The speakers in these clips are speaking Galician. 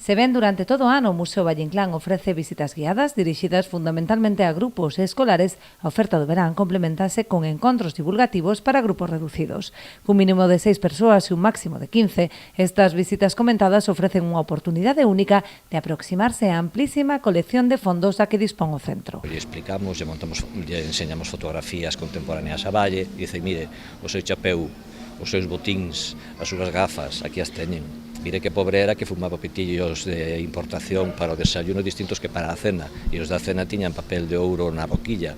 Se ven durante todo o ano, o Museo Valle Inclán ofrece visitas guiadas dirixidas fundamentalmente a grupos escolares. A oferta do verán complementase con encontros divulgativos para grupos reducidos. Cun mínimo de 6 persoas e un máximo de 15, estas visitas comentadas ofrecen unha oportunidade única de aproximarse á amplísima colección de fondos a que dispón o centro. Lle explicamos, lle enseñamos fotografías contemporáneas a Valle, e dice, mire, o seu chapeu, os seus botíns, as súas gafas, aquí as teñen. Mire que pobre era que fumaba pitillos de importación para o desayuno distintos que para a cena, e os da cena tiñan papel de ouro na boquilla.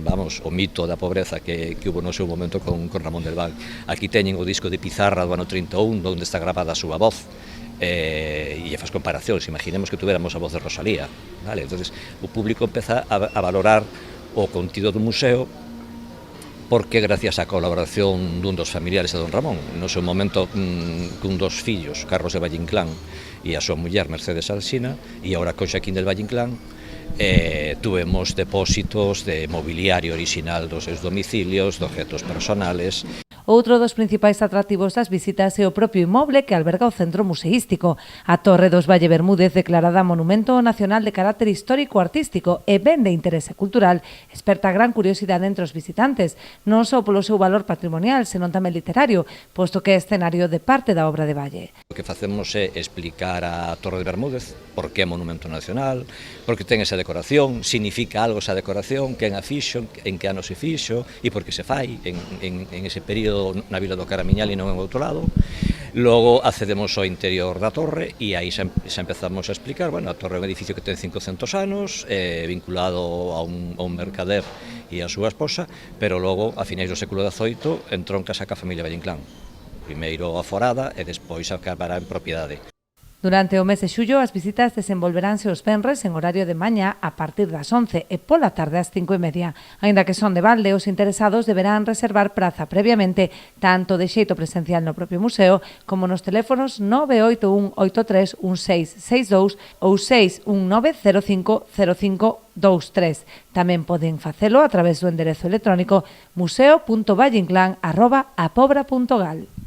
Vamos, o mito da pobreza que hubo no seu momento con Ramón del Val. Aquí teñen o disco de Pizarra do ano 31, onde está grabada a súa voz, e faz comparacións, imaginemos que tuviéramos a voz de Rosalía, vale? Entonces, o público empeza a valorar o contido do museo, porque gracias á colaboración dun dos familiares de don Ramón, no seu momento cun dos fillos, Carlos de Valle Inclán, e a súa muller Mercedes Alsina, e agora con Xaquín del Valle Inclán, tuvemos depósitos de mobiliario original dos seus domicilios, de objetos personales. Outro dos principais atractivos das visitas é o propio inmoble que alberga o centro museístico. A Torre dos Valle Bermúdez, declarada Monumento Nacional de Carácter Histórico-Artístico e ben de interese cultural, esperta gran curiosidade entre os visitantes, non só polo seu valor patrimonial, senón tamén literario, posto que é escenario de parte da obra de Valle. O que facemos é explicar a Torre de Bermúdez por que é Monumento Nacional, porque ten esa decoración, significa algo esa decoración, quen a fixo, en que ano se fixo e por que se fai en ese período na Vila do Caramiñal e non en outro lado. Logo accedemos ao interior da torre e aí xa empezamos a explicar, bueno, a torre é un edificio que ten 500 anos, vinculado a un mercader e a súa esposa, pero logo, a finais do século XVIII, entroncase ca familia Valle Inclán. Primeiro aforada e despois acabará en propiedade. Durante o mes de xullo, as visitas desenvolveránse os venres en horario de mañá a partir das 11 e pola tarde ás 5:30. Aínda que son de balde, os interesados deberán reservar praza previamente, tanto de xeito presencial no propio museo, como nos teléfonos 981 83 1662 ou 619 05 05 23. Tamén poden facelo a través do enderezo electrónico museo.valleinclán@apobra.gal.